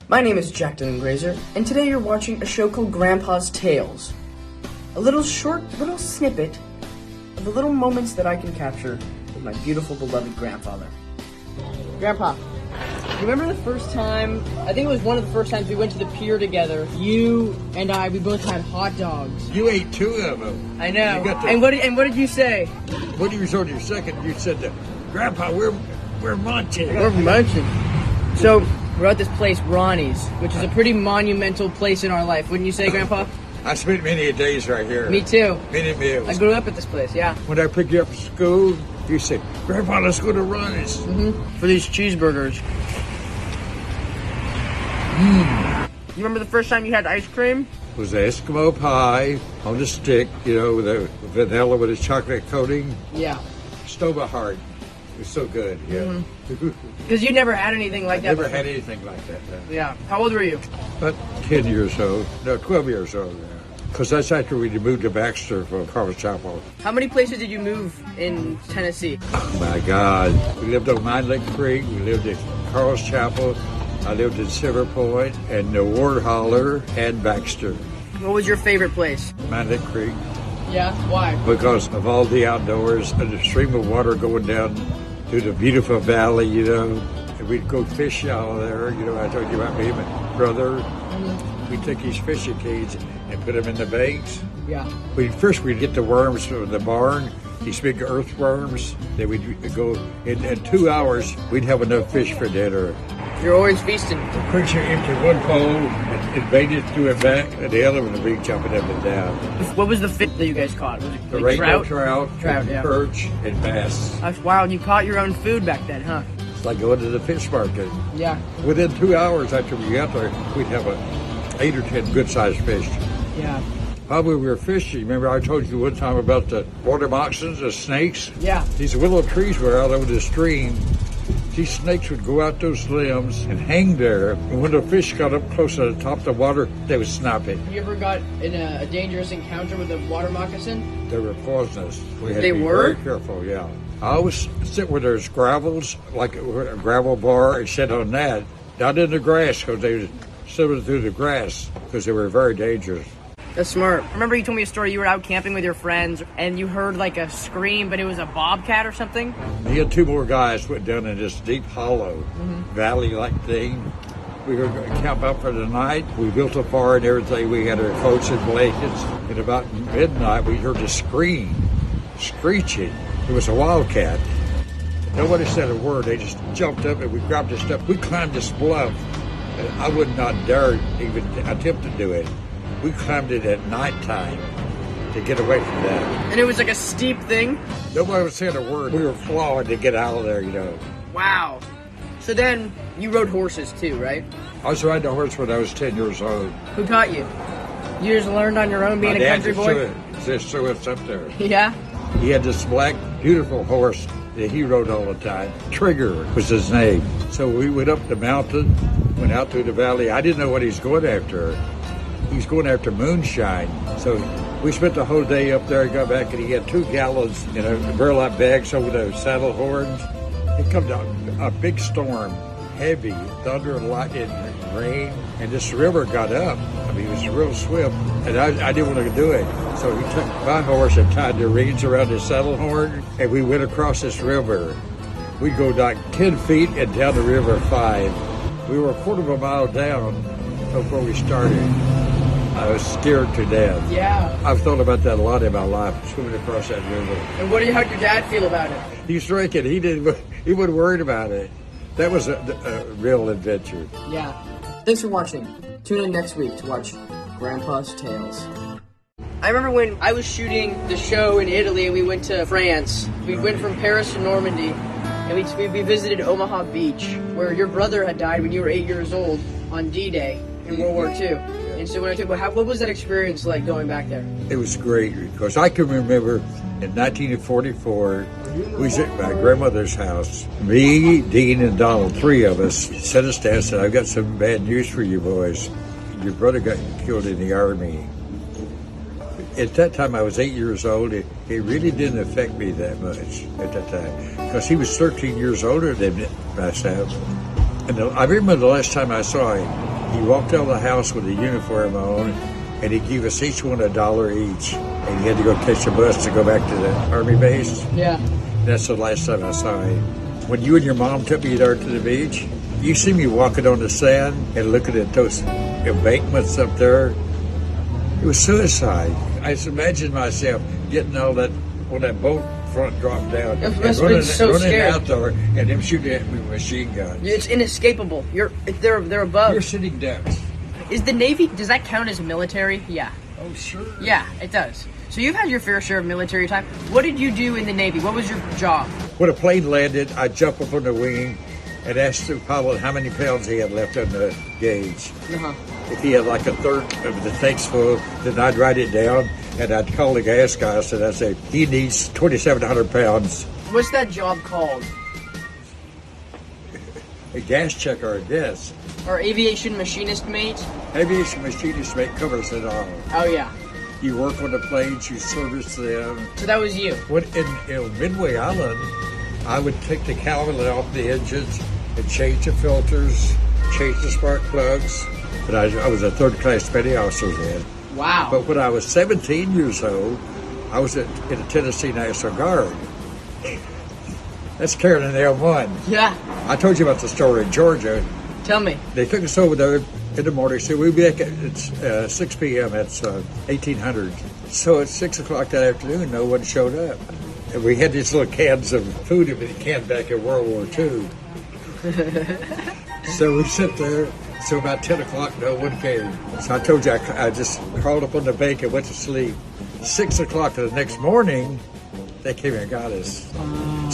My name is Jack Dylan Grazer, and today you're watching a show called Grandpa's Tales. A little snippet of the little moments that I can capture with my beautiful, beloved grandfather. Grandpa, you remember the first time, I think it was one of the first times we went to the pier together, you and I, we both had hot dogs. You ate 2 of them. I know. And what did you say? When you resort to your second, you said, Grandpa, we're munching. We're munching. So, we're at this place, Ronnie's, which is a pretty monumental place in our life. Wouldn't you say, Grandpa? I spent many days right here. Me too. Many meals. I grew up at this place, yeah. When I picked you up from school, you said, Grandpa, let's go to Ronnie's. For these cheeseburgers. You remember the first time you had ice cream? It was an Eskimo pie on the stick, with a vanilla with a chocolate coating. Yeah. Stove heart. It was so good, yeah. Because you never had anything like that. Never had anything like that. Yeah. How old were you? About 10 years old. No, 12 years old. Because that's after we moved to Baxter from Carlos Chapel. How many places did you move in Tennessee? Oh my God. We lived on Mine Lake Creek. We lived at Carlos Chapel. I lived in Silver Point and the Ward Holler and Baxter. What was your favorite place? Mine Lake Creek. Yeah? Why? Because of all the outdoors and the stream of water going down through the beautiful valley, And we'd go fish out of there. I told you about me and my brother. We'd take these fishing cages and put them in the banks. Yeah. First we'd get the worms from the barn, these big earthworms. Then we'd go, in 2 hours, we'd have enough fish for dinner. You're always feasting. The creature emptied one pole and baited threw it back, and the other one would be jumping up and down. What was the fish that you guys caught? Was it The like rainbow trout, yeah. perch, and bass. That's wild. You caught your own food back then, huh? It's like going to the fish market. Yeah. Within 2 hours after we got there, we'd have 8 or 10 good-sized fish. Yeah. While we were fishing, remember I told you one time about the water moccasins, the snakes? Yeah. These willow trees were out over the stream. These snakes would go out those limbs and hang there, and when the fish got up close to the top of the water, they would snap it. You ever got in a dangerous encounter with a water moccasin? They were poisonous. We had They to be were? very careful, yeah. I always sit where there's gravels, like a gravel bar, and sit on that, not in the grass, because they were slipping through the grass, because they were very dangerous. That's smart. I remember you told me a story. You were out camping with your friends, and you heard like a scream, but it was a bobcat or something? Me and 2 more guys went down in this deep hollow, valley-like thing. We were going to camp out for the night. We built a fire and everything. We had our coats and blankets. And about midnight, we heard a scream, screeching. It was a wildcat. Nobody said a word. They just jumped up and we grabbed this stuff. We climbed this bluff. And I would not dare even attempt to do it. We climbed it at nighttime to get away from that. And it was like a steep thing? Nobody was saying a word. We were clawing to get out of there, Wow. So then, you rode horses too, right? I was riding a horse when I was 10 years old. Who taught you? You just learned on your own being My a dad country boy? just threw us up there. Yeah? He had this black, beautiful horse that he rode all the time. Trigger was his name. So we went up the mountain, went out through the valley. I didn't know what he was going after. He was going after moonshine. So we spent the whole day up there and got back, and he had 2 gallons in a burlap bags over the saddle horns. It come down a big storm, heavy, thunder and lightning and rain, and this river got up. I mean, it was real swift, and I didn't want to do it. So he took my horse and tied the reins around his saddle horn, and we went across this river. We'd go like 10 feet and down the river 5. We were a quarter of a mile down before we started. I was scared to death. Yeah. I've thought about that a lot in my life, swimming across that river. And how'd your dad feel about it? He's drinking. He wasn't worried about it. That was a real adventure. Yeah. Thanks for watching. Tune in next week to watch Grandpa's Tales. I remember when I was shooting the show in Italy and we went to France. We went from Paris to Normandy and we visited Omaha Beach, where your brother had died when you were 8 years old on D-Day in World War II. And so when I took, what was that experience like going back there? It was great because I can remember in 1944, we was at my grandmother's house. Me, Dean, and Donald, 3 of us, set us down and said, I've got some bad news for you boys. Your brother got killed in the Army. At that time, I was 8 years old. It really didn't affect me that much at that time because he was 13 years older than myself. And I remember the last time I saw him, He walked out of the house with a uniform on, and he gave us each one $1 each. And he had to go catch a bus to go back to the Army base. Yeah. That's the last time I saw him. When you and your mom took me there to the beach, you see me walking on the sand and looking at those embankments up there. It was suicide. I just imagined myself getting all that on that boat front drop down It and must have been so running scary. out there and them shooting at me with machine guns. It's inescapable. They're above. You're sitting ducks. Is the Navy, does that count as military? Yeah. Oh, sure. Yeah, it does. So you've had your fair share of military time. What did you do in the Navy? What was your job? When a plane landed, I'd jump up on the wing and ask the pilot how many pounds he had left on the gauge. Uh-huh. If he had like a third of the tanks full, then I'd write it down and I'd call the gas guy and I'd say, he needs 2,700 pounds. What's that job called? A gas checker, I guess. Or aviation machinist mate? Aviation machinist mate covers it all. Oh, yeah. You work on the planes, you service them. So that was you. When in Midway Island, I would take the cowling off the engines and change the filters, change the spark plugs. But I was a third-class petty officer then. Wow. But when I was 17 years old, I was in the Tennessee National Guard. That's carrying an L1. Yeah. I told you about the story in Georgia. Tell me. They took us over there in the morning. So we'll be back at 6 p.m. It's 1800. So at 6 o'clock that afternoon, no one showed up. And we had these little cans of food in the can back in World War II. So we sit there. So about 10 o'clock, no one came. So I told you, I just crawled up on the bank and went to sleep. 6 o'clock the next morning, they came and got us.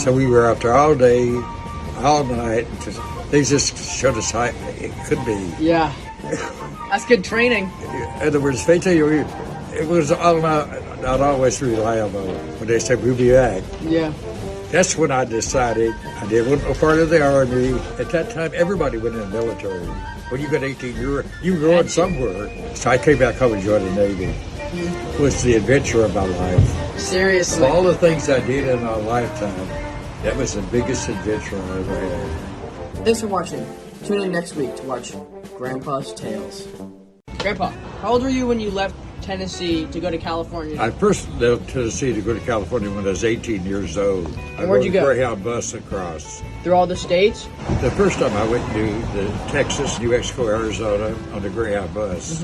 So we were out there all day, all night. They just showed us how it could be. Yeah. That's good training. In other words, they tell you, it was not always reliable when they said, we'll be back. Yeah. That's when I decided I didn't want no part of the Army. At that time, everybody went in the military. When you got 18, you were going somewhere. So I came back home and joined the Navy. It was the adventure of my life. Seriously. Of all the things I did in my lifetime, that was the biggest adventure I ever had. Thanks for watching. Tune in next week to watch Grandpa's Tales. Grandpa, how old were you when you left Tennessee to go to California? I first left Tennessee to go to California when I was 18 years old. And where'd you go? I rode a Greyhound bus across. Through all the states? The first time I went to Texas, New Mexico, Arizona on the Greyhound bus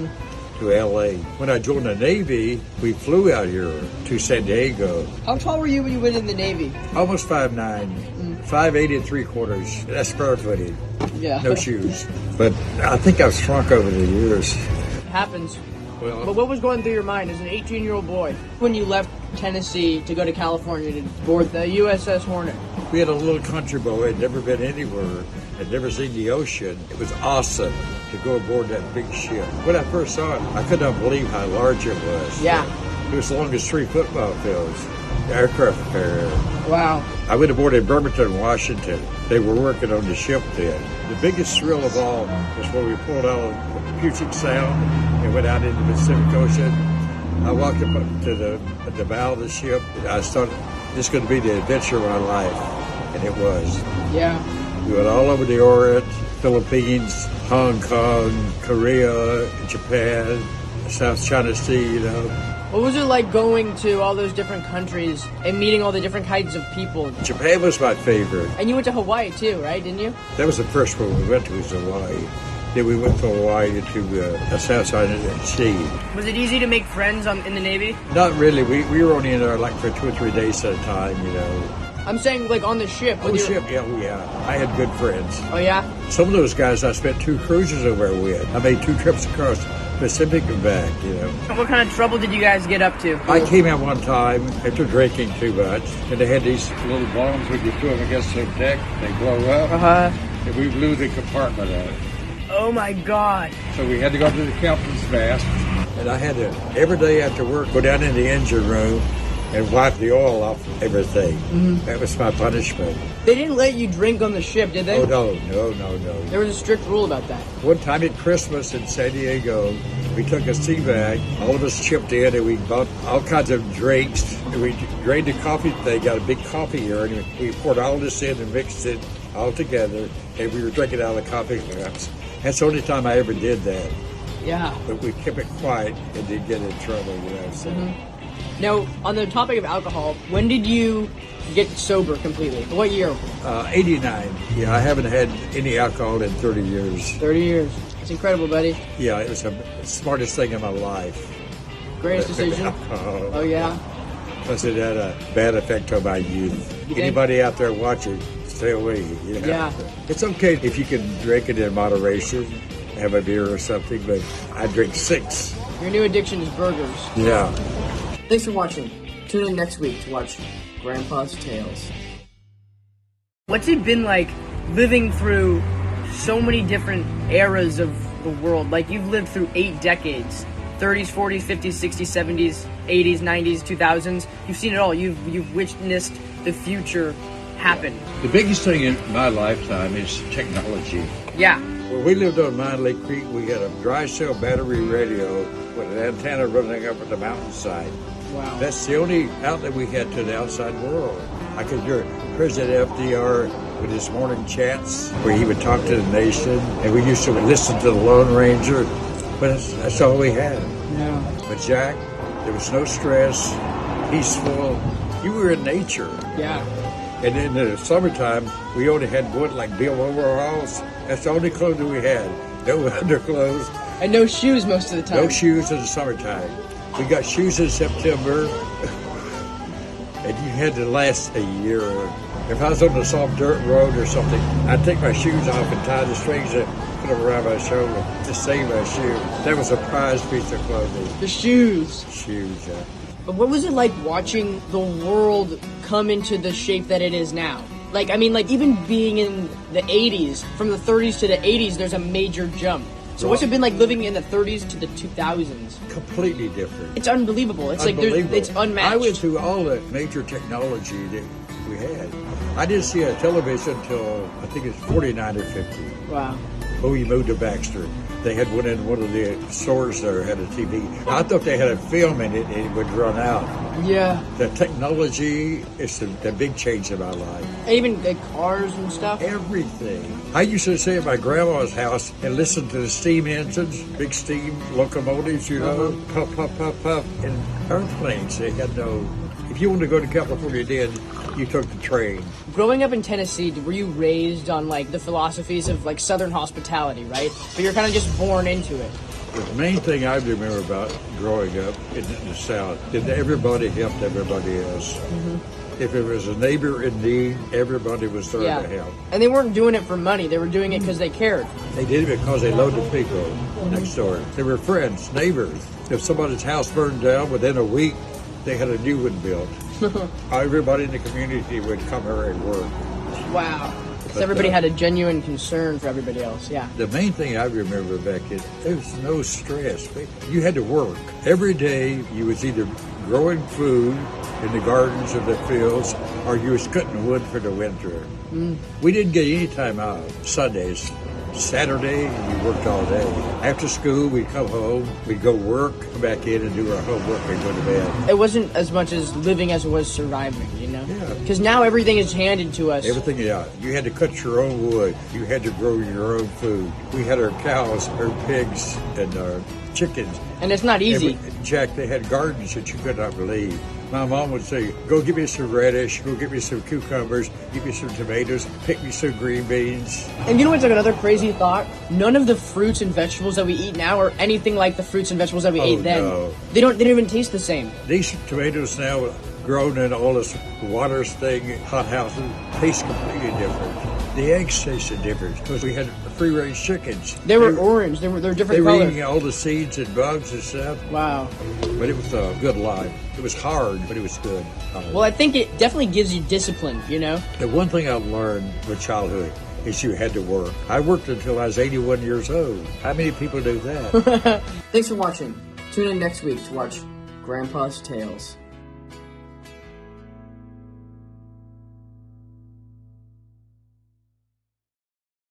to L.A. When I joined the Navy, we flew out here to San Diego. How tall were you when you went in the Navy? Almost 5'9", 5'8 3/4. That's barefooted, Yeah. no shoes. But I think I've shrunk over the years. It happens. Well, But what was going through your mind as an 18-year-old boy when you left Tennessee to go to California to board the USS Hornet? we had a little country boy, had never been anywhere, had never seen the ocean. It was awesome to go aboard that big ship. When I first saw it, I could not believe how large it was. Yeah. It was as long as 3 football fields. The aircraft carrier. Wow. I went aboard in Bremerton, Washington. They were working on the ship then. The biggest thrill of all was when we pulled out of Puget Sound and went out into the Pacific Ocean. I walked up to the bow of the ship. I thought, this is going to be the adventure of my life. And it was. Yeah. We went all over the Orient, Philippines, Hong Kong, Korea, Japan, South China Sea, What was it like going to all those different countries and meeting all the different kinds of people? Japan was my favorite. And you went to Hawaii too, right? Didn't you? That was the first one we went to, was Hawaii. Then we went from Hawaii to the South China Sea. Was it easy to make friends in the Navy? Not really. We were only in there like for 2 or 3 days at a time, I'm saying like on the ship. Oh, ship, yeah. I had good friends. Oh, yeah? Some of those guys I spent 2 cruises over with. I made 2 trips across Pacific and back, What kind of trouble did you guys get up to? I came out one time after drinking too much, and they had these little bombs when you threw them against the deck, they blow up, Uh-huh. and we blew the compartment out. Oh, my God. So we had to go to the captain's mast, and I had to, every day after work, go down in the engine room and wipe the oil off everything. That was my punishment. They didn't let you drink on the ship, did they? Oh, no. There was a strict rule about that. One time at Christmas in San Diego, we took a sea bag. All of us chipped in, and we bought all kinds of drinks. And we drained the coffee. They got a big coffee urn, and we poured all this in and mixed it all together. And we were drinking out of the coffee cups. That's the only time I ever did that. Yeah. But we kept it quiet and didn't get in trouble, you know. So. Now, on the topic of alcohol, when did you get sober completely? What year? 89. Yeah, I haven't had any alcohol in 30 years. 30 years. It's incredible, buddy. Yeah, it was the smartest thing in my life. Greatest decision. Alcohol. Oh, yeah? Plus it had a bad effect on my youth. Anybody out there watching, stay away. You know? Yeah. It's okay if you can drink it in moderation, have a beer or something, but I drink 6. Your new addiction is burgers. Yeah. Thanks for watching. Tune in next week to watch Grandpa's Tales. What's it been like living through so many different eras of the world? Like, you've lived through 8 decades. 30s, 40s, 50s, 60s, 70s, 80s, 90s, 2000s. You've seen it all. You've witnessed the future happen. The biggest thing in my lifetime is technology. Yeah. When we lived on Mine Lake Creek, we had a dry cell battery radio with an antenna running up the mountainside. Wow. That's the only outlet we had to the outside world. I could hear President FDR with his morning chats where he would talk to the nation, and we used to listen to the Lone Ranger, but that's all we had. Yeah. But Jack, there was no stress, peaceful. You were in nature. Yeah. And in the summertime, we only had wood like Bill overalls. That's the only clothing we had. No underclothes. And no shoes most of the time. No shoes in the summertime. We got shoes in September, and you had to last a year. If I was on a soft dirt road or something, I'd take my shoes off and tie the strings and put them around my shoulder to save my shoe. That was a prized piece of clothing. The shoes. Shoes, yeah. But what was it like watching the world come into the shape that it is now? Like, I mean, like, even being in the 80s, from the 30s to the 80s, there's a major jump. So what's it been like living in the 30s to the 2000s? Completely different. It's unbelievable. It's Unbelievable. like, it's unmatched. I went through all the major technology that we had. I didn't see a television until, I think it's 49 or 50. Wow. When we moved to Baxter, they had one in one of the stores there, had a TV. I thought they had a film in it and it would run out. Yeah. The technology is the big change in my life. And even the cars and stuff. Everything. I used to stay at my grandma's house and listen to the steam engines, big steam locomotives, you know, puff, puff, puff, puff, and airplanes. They had no. If you wanted to go to California then, you took the train. Growing up in Tennessee, were you raised on like the philosophies of like Southern hospitality, right? But you're kind of just born into it. The main thing I remember about growing up in the South is that everybody helped everybody else. Mm-hmm. If it was a neighbor in need, everybody was there to help. And they weren't doing it for money. They were doing it because they cared. They did it because they loved the people next door. They were friends, neighbors. If somebody's house burned down within a week, they had a new one built. Everybody in the community would come here and work. Wow. So everybody had a genuine concern for everybody else, yeah. The main thing I remember back then, there was no stress. You had to work. Every day you was either growing food in the gardens or the fields, or you was cutting wood for the winter. We didn't get any time out. Sundays, Saturday, we worked all day. After school, we'd come home, we'd go work, come back in and do our homework and go to bed. It wasn't as much as living as it was surviving, you know? Yeah. Because now everything is handed to us. Everything, yeah. You had to cut your own wood. You had to grow your own food. We had our cows, our pigs, and our chickens. And it's not easy. Jack, they had gardens that you could not believe. My mom would say, go get me some radish, go get me some cucumbers, get me some tomatoes, pick me some green beans. And you know what's like another crazy thought? None of the fruits and vegetables that we eat now are anything like the fruits and vegetables that we ate then. No. They don't even taste the same. These tomatoes now grown in all this water thing, hot houses, taste completely different. The eggs tasted different because we had free-range chickens. They were orange. They're different They were colors. eating all the seeds and bugs and stuff. Wow. But it was a good life. It was hard, but it was good. Well, I think it definitely gives you discipline, you know? The one thing I've learned with childhood is you had to work. I worked until I was 81 years old. How many people do that? Thanks for watching. Tune in next week to watch Grandpa's Tales.